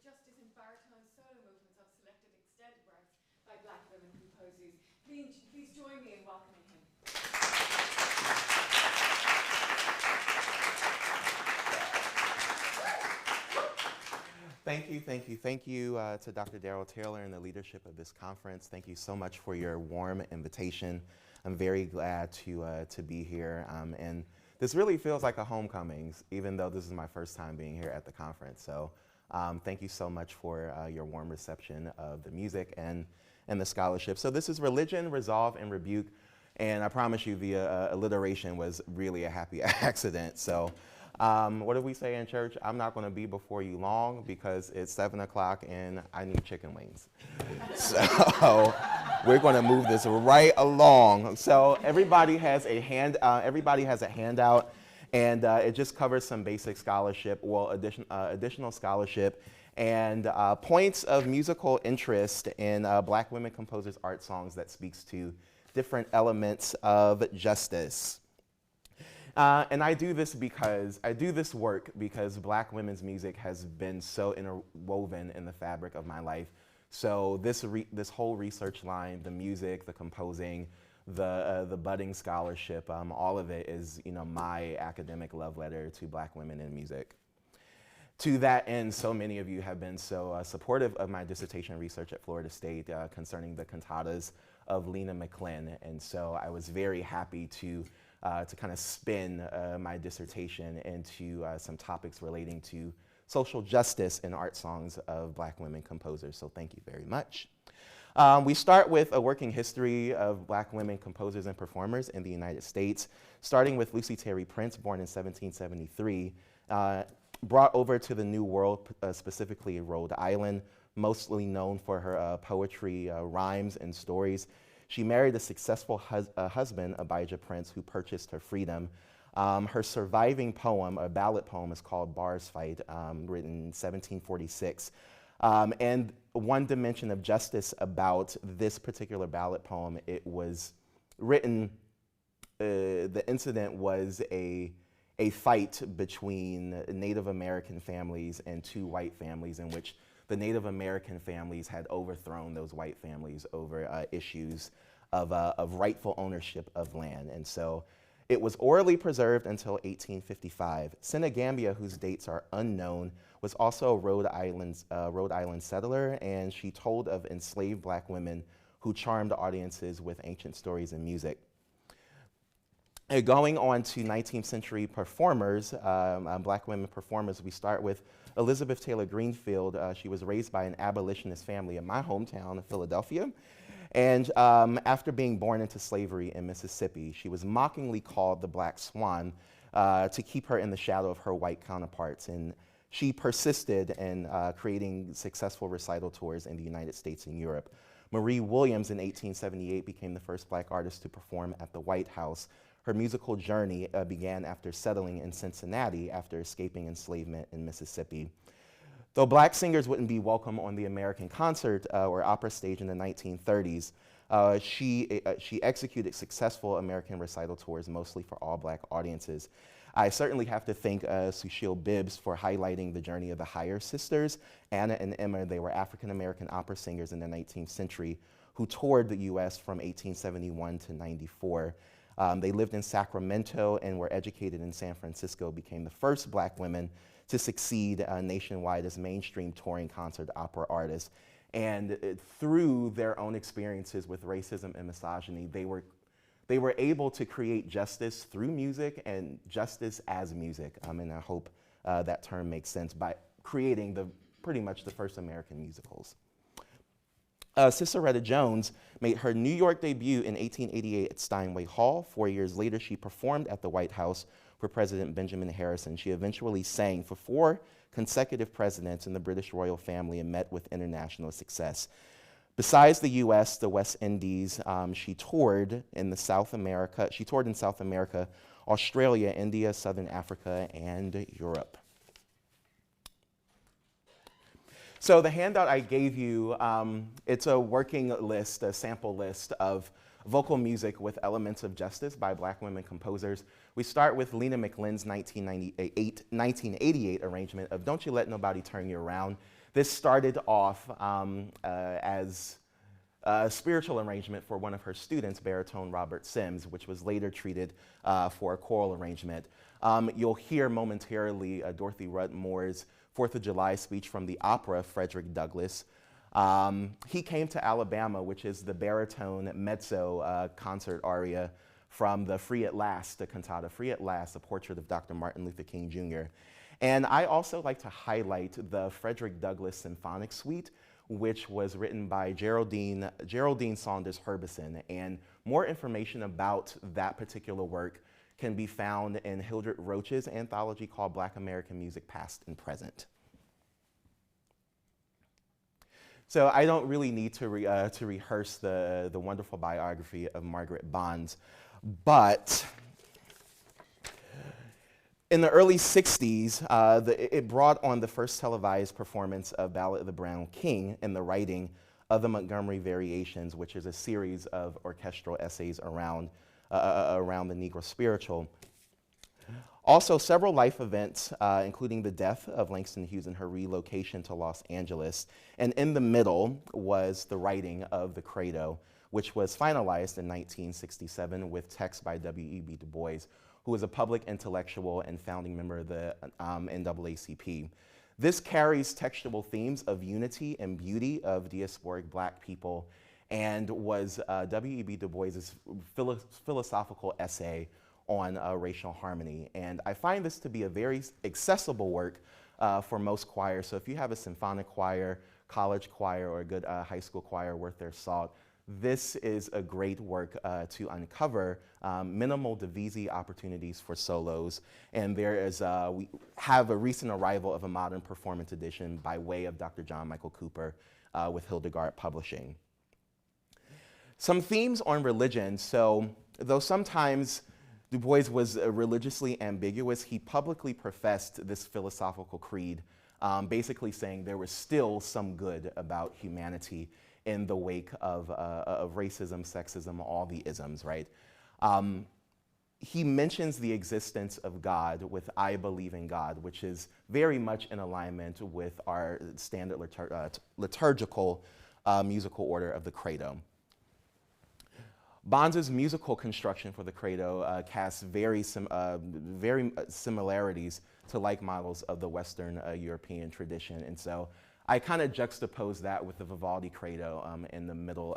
justice in baritone solo movements of selected extended works by Black women composers. Please join me in welcoming him. Thank you to Dr. Darrell Taylor and the leadership of this conference. Thank you so much for your warm invitation. I'm very glad to be here. And this really feels like a homecoming, even though this is my first time being here at the conference. So thank you so much for your warm reception of the music and the scholarship. So this is Religion, Resolve, and Rebuke. And I promise you the alliteration was really a happy accident. So what do we say in church? I'm not going to be before you long because it's 7 o'clock and I need chicken wings. So we're going to move this right along. So everybody has a handout, and it just covers some basic scholarship, well, additional scholarship, and points of musical interest in Black women composers' art songs that speaks to different elements of justice. And I do this work because Black women's music has been so interwoven in the fabric of my life. So this whole research line, the music, the composing, the budding scholarship, all of it is, my academic love letter to Black women in music. To that end, so many of you have been so supportive of my dissertation research at Florida State concerning the cantatas of Lena Mclean, and so I was very happy to kind of spin my dissertation into some topics relating to social justice in art songs of Black women composers, so thank you very much. We start with a working history of Black women composers and performers in the United States, starting with Lucy Terry Prince, born in 1773, brought over to the New World, specifically Rhode Island, mostly known for her poetry, rhymes, and stories. She married a successful husband, Abijah Prince, who purchased her freedom. Her surviving poem, a ballad poem, is called Bars Fight, written in 1746. And one dimension of justice about this particular ballad poem, it was written, the incident was a fight between Native American families and two white families in which the Native American families had overthrown those white families over issues of rightful ownership of land. And so it was orally preserved until 1855. Senegambia, whose dates are unknown, was also a Rhode Island settler, and she told of enslaved Black women who charmed audiences with ancient stories and music. Going on to 19th century performers, Black women performers, we start with Elizabeth Taylor Greenfield. She was raised by an abolitionist family in my hometown of Philadelphia. And after being born into slavery in Mississippi, she was mockingly called the Black Swan to keep her in the shadow of her white counterparts. And she persisted in creating successful recital tours in the United States and Europe. Marie Williams in 1878 became the first Black artist to perform at the White House. Her musical journey began after settling in Cincinnati after escaping enslavement in Mississippi. Though Black singers wouldn't be welcome on the American concert or opera stage in the 1930s, she executed successful American recital tours, mostly for all Black audiences. I certainly have to thank Sushil Bibbs for highlighting the journey of the Higher Sisters. Anna and Emma, they were African-American opera singers in the 19th century who toured the US from 1871 to 94. They lived in Sacramento and were educated in San Francisco, became the first Black women to succeed nationwide as mainstream touring concert opera artists. And through their own experiences with racism and misogyny, they were able to create justice through music and justice as music. And I hope that term makes sense, by creating pretty much the first American musicals. Ciceretta Jones made her New York debut in 1888 at Steinway Hall. 4 years later, she performed at the White House for President Benjamin Harrison. She eventually sang for 4 consecutive presidents in the British royal family and met with international success. Besides the US, the West Indies, she toured in South America, Australia, India, Southern Africa, and Europe. So the handout I gave you, it's a working list, a sample list of vocal music with elements of justice by Black women composers. We start with Lena Mclean's 1988 arrangement of Don't You Let Nobody Turn You Around. This started off as a spiritual arrangement for one of her students, baritone Robert Sims, which was later treated for a choral arrangement. You'll hear momentarily Dorothy Rudmore's 4th of July speech from the opera Frederick Douglass. He came to Alabama, which is the baritone mezzo concert aria from the Free at Last, the cantata Free at Last, a portrait of Dr. Martin Luther King Jr. And I also like to highlight the Frederick Douglass Symphonic Suite, which was written by Geraldine Saunders Herbison. And more information about that particular work can be found in Hildred Roach's anthology called Black American Music Past and Present. So I don't really need to rehearse the wonderful biography of Margaret Bonds, but in the early 60s, it brought on the first televised performance of Ballad of the Brown King in the writing of the Montgomery Variations, which is a series of orchestral essays around the Negro spiritual. Also, several life events, including the death of Langston Hughes and her relocation to Los Angeles. And in the middle was the writing of the Credo, which was finalized in 1967 with text by W.E.B. Du Bois, who was a public intellectual and founding member of the NAACP. This carries textual themes of unity and beauty of diasporic Black people and was W.E.B. Du Bois's philosophical essay on racial harmony. And I find this to be a very accessible work for most choirs. So if you have a symphonic choir, college choir, or a good high school choir worth their salt, this is a great work to uncover minimal divisi opportunities for solos. And there is, we have a recent arrival of a modern performance edition by way of Dr. John Michael Cooper with Hildegard Publishing. Some themes on religion. So though sometimes Du Bois was religiously ambiguous, he publicly professed this philosophical creed, basically saying there was still some good about humanity in the wake of racism, sexism, all the isms, right? He mentions the existence of God with "I believe in God," which is very much in alignment with our standard liturgical musical order of the Credo. Bonds' musical construction for the Credo casts very similarities to like models of the Western European tradition, and so I kind of juxtapose that with the Vivaldi Credo in the middle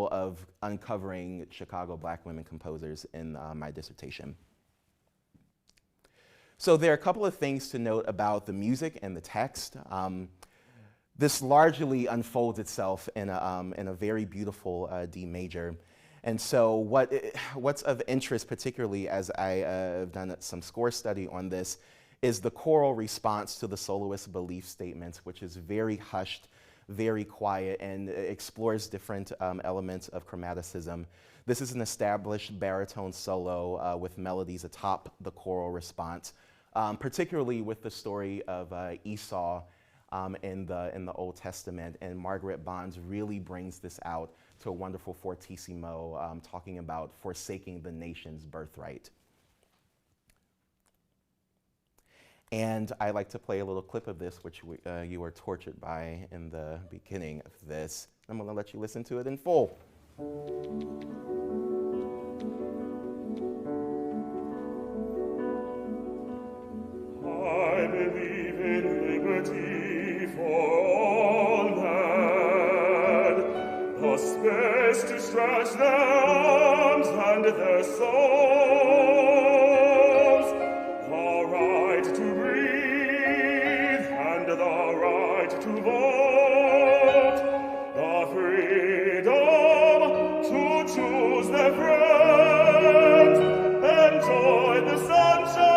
of uncovering Chicago Black women composers in my dissertation. So there are a couple of things to note about the music and the text. This largely unfolds itself in a very beautiful D major. And so what's of interest, particularly as I have done some score study on this, is the choral response to the soloist's belief statements, which is very hushed, very quiet, and explores different elements of chromaticism. This is an established baritone solo with melodies atop the choral response, particularly with the story of Esau in the Old Testament, and Margaret Bonds really brings this out to a wonderful fortissimo, talking about forsaking the nation's birthright. And I like to play a little clip of this, which you were tortured by in the beginning of this. I'm going to let you listen to it in full. I believe in liberty for all men, the space to stretch their arms and their souls, the right to breathe and the right to vote, the freedom to choose their friends, enjoy the sunshine.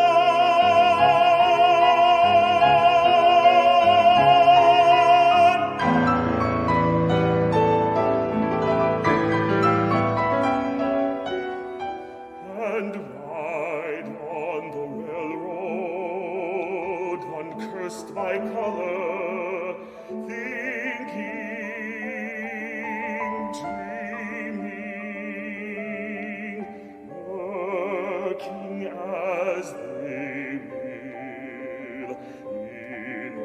By color, thinking, dreaming, working as they will in a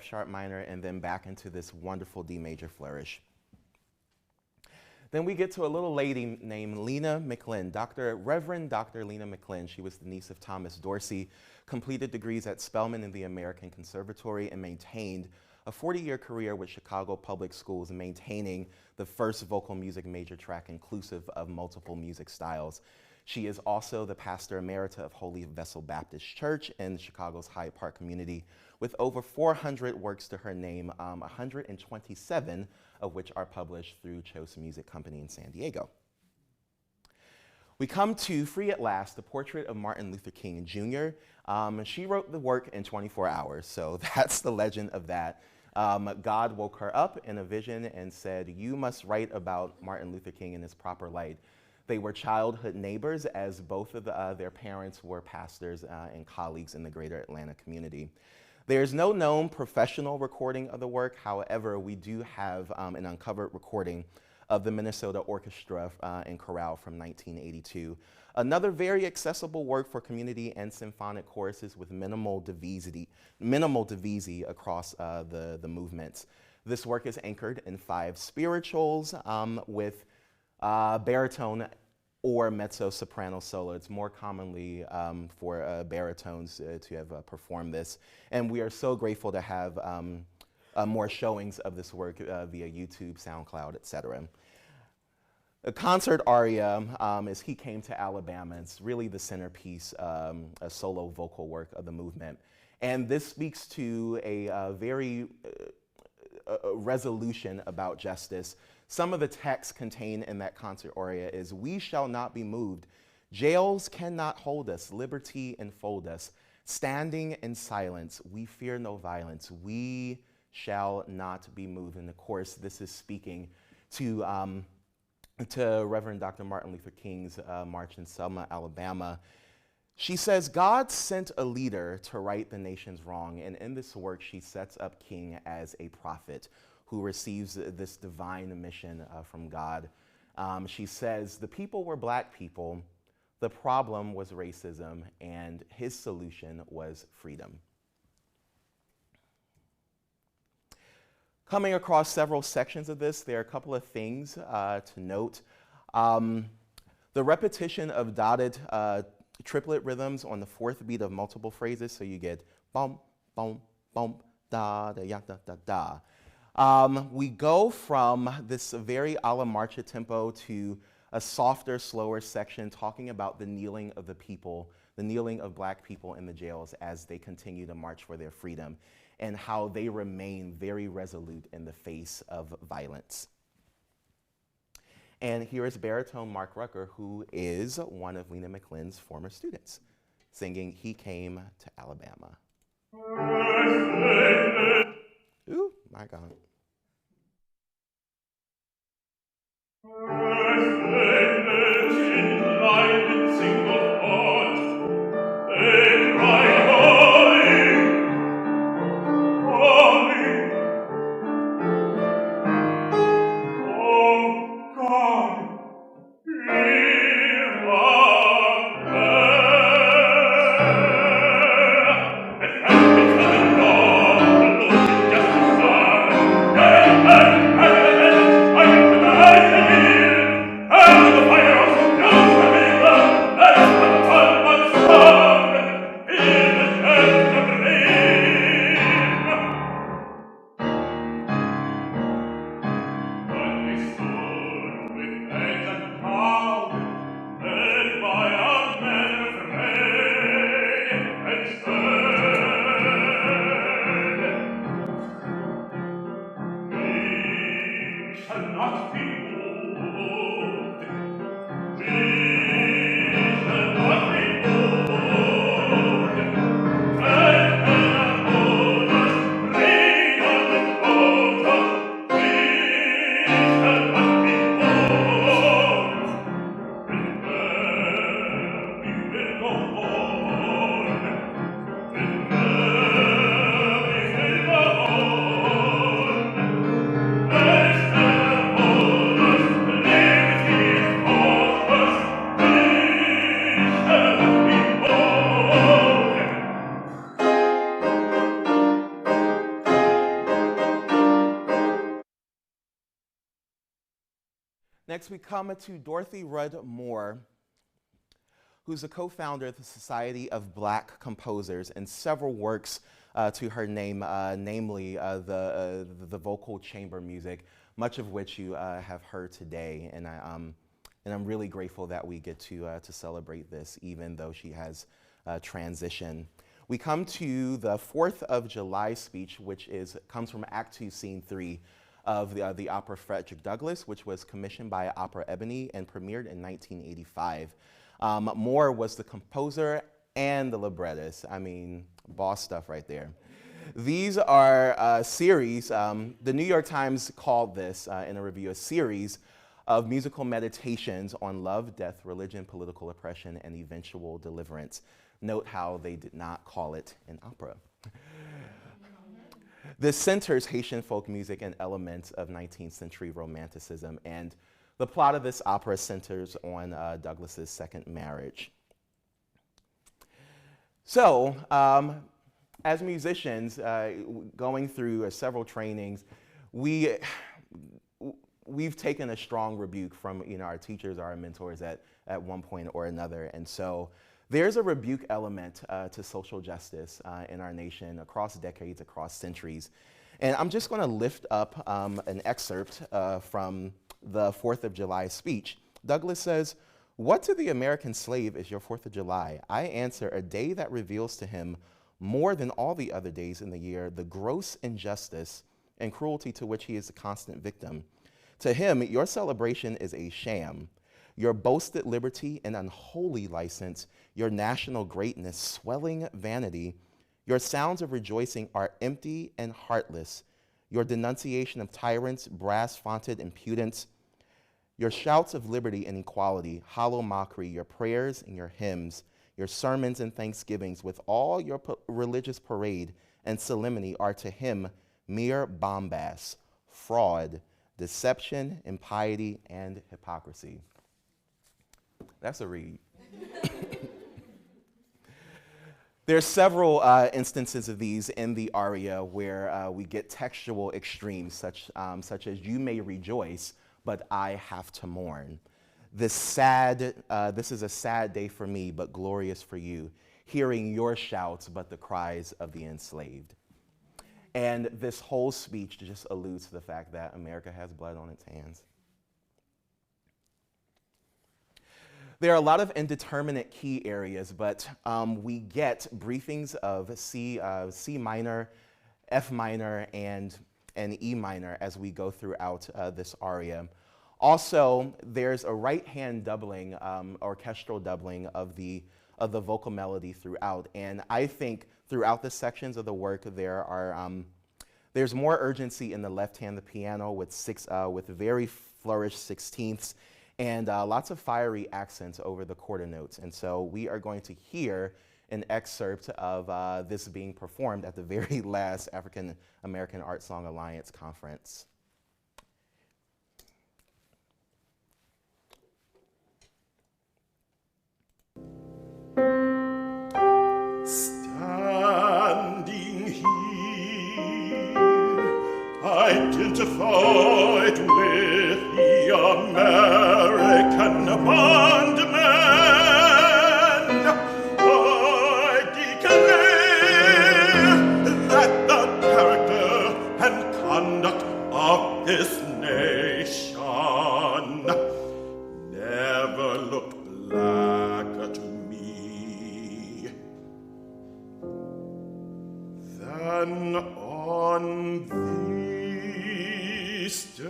sharp minor, and then back into this wonderful D major flourish. Then we get to a little lady named Lena Mclean, Reverend Dr. Lena Mclean. She was the niece of Thomas Dorsey, completed degrees at Spelman and the American Conservatory, and maintained a 40-year career with Chicago Public Schools, maintaining the first vocal music major track inclusive of multiple music styles. She is also the pastor emerita of Holy Vessel Baptist Church in Chicago's Hyde Park community, with over 400 works to her name, 127 of which are published through Chose Music Company in San Diego. We come to Free at Last, the portrait of Martin Luther King Jr. She wrote the work in 24 hours, so that's the legend of that. God woke her up in a vision and said, "You must write about Martin Luther King in his proper light." They were childhood neighbors, as both of their parents were pastors and colleagues in the greater Atlanta community. There's no known professional recording of the work. However, we do have an uncovered recording of the Minnesota Orchestra and Choral from 1982. Another very accessible work for community and symphonic choruses with minimal divisi across the movements. This work is anchored in 5 spirituals with baritone or mezzo-soprano solo. It's more commonly for baritones to have performed this. And we are so grateful to have more showings of this work via YouTube, SoundCloud, etc. A concert aria is He Came to Alabama. It's really the centerpiece, a solo vocal work of the movement. And this speaks to a very resolution about justice. Some of the text contained in that concert aria is, "We shall not be moved. Jails cannot hold us. Liberty enfold us. Standing in silence, we fear no violence. We shall not be moved." And of course, this is speaking to Reverend Dr. Martin Luther King's march in Selma, Alabama. She says, "God sent a leader to right the nation's wrong." And in this work, she sets up King as a prophet who receives this divine mission from God. She says, "The people were Black people. The problem was racism, and his solution was freedom." Coming across several sections of this, there are a couple of things to note. The repetition of dotted triplet rhythms on the 4th beat of multiple phrases, so you get bum, bum, bum, da, da, ya, da, da, da. We go from this very a la marcha tempo to a softer, slower section talking about the kneeling of the people, the kneeling of Black people in the jails as they continue to march for their freedom, and how they remain very resolute in the face of violence. And here is baritone Mark Rucker, who is one of Lena Mclean's former students, singing "He Came to Alabama." Ooh, my God. Power Next, we come to Dorothy Rudd Moore, who's a co-founder of the Society of Black Composers, and several works to her name, namely the vocal chamber music, much of which you have heard today. And I'm really grateful that we get to celebrate this, even though she has transitioned. We come to the 4th of July speech, which comes from Act 2, Scene 3 of the opera Frederick Douglass, which was commissioned by Opera Ebony and premiered in 1985. Moore was the composer and the librettist. I mean, boss stuff right there. These are a series, the New York Times called this in a review, a series of musical meditations on love, death, religion, political oppression, and eventual deliverance. Note how they did not call it an opera. This centers Haitian folk music and elements of 19th century romanticism, and the plot of this opera centers on Douglass's second marriage. So, as musicians, going through several trainings, we've taken a strong rebuke from our teachers, our mentors at one point or another, and so there's a rebuke element to social justice in our nation across decades, across centuries. And I'm just going to lift up an excerpt from the 4th of July speech. Douglass says, "What to the American slave is your 4th of July? I answer, a day that reveals to him more than all the other days in the year the gross injustice and cruelty to which he is a constant victim. To him, your celebration is a sham. Your boasted liberty and unholy license, your national greatness, swelling vanity, your sounds of rejoicing are empty and heartless. Your denunciation of tyrants, brass-fonted impudence, your shouts of liberty and equality, hollow mockery, your prayers and your hymns, your sermons and thanksgivings, with all your religious parade and solemnity are to him mere bombast, fraud, deception, impiety, and hypocrisy." That's a read. There's several instances of these in the aria where we get textual extremes, such as "you may rejoice, but I have to mourn." This is a sad day for me, but glorious for you. Hearing your shouts, but the cries of the enslaved. And this whole speech just alludes to the fact that America has blood on its hands. There are a lot of indeterminate key areas, but we get briefings of C minor, F minor, and E minor as we go throughout this aria. Also, there's a right-hand doubling, orchestral doubling of the vocal melody throughout, and I think throughout the sections of the work there's more urgency in the left hand, the piano, with very flourished sixteenths, and lots of fiery accents over the quarter notes. And so we are going to hear an excerpt of this being performed at the very last African American Art Song Alliance conference. Standing here, identified with the American bondman, I declare that the character and conduct of this nation never looked black to me than on this day.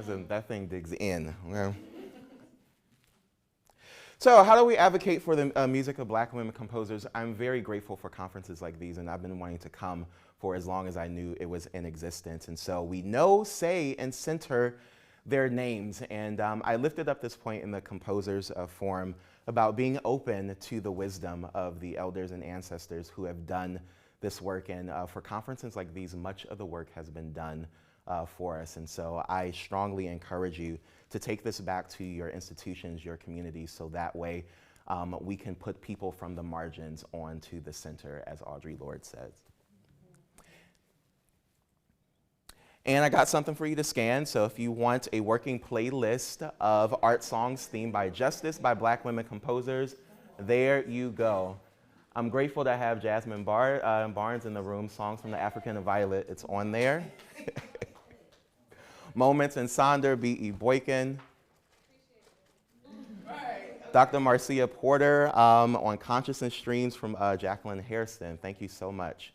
That thing digs in. Okay. So how do we advocate for the music of Black women composers? I'm very grateful for conferences like these, and I've been wanting to come for as long as I knew it was in existence. And so we know, say, and center their names. And I lifted up this point in the Composers Forum about being open to the wisdom of the elders and ancestors who have done this work. And for conferences like these, much of the work has been done for us. And so I strongly encourage you to take this back to your institutions, your communities, so that way we can put people from the margins onto the center, as Audre Lorde says. And I got something for you to scan. So if you want a working playlist of art songs themed by justice by Black women composers, there you go. I'm grateful to have Jasmine Barnes in the room, Songs from the African and Violet. It's on there. Moments in Sonder, B.E. Boykin. Dr. Marcia Porter on Consciousness Streams from Jacqueline Hairston. Thank you so much.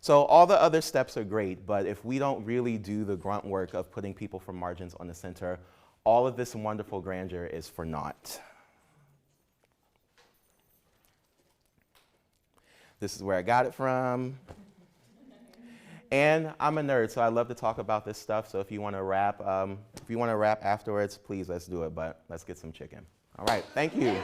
So all the other steps are great, but if we don't really do the grunt work of putting people from margins on the center, all of this wonderful grandeur is for naught. This is where I got it from. And I'm a nerd, so I love to talk about this stuff. So if you want to rap afterwards, please let's do it. But let's get some chicken. All right, thank you.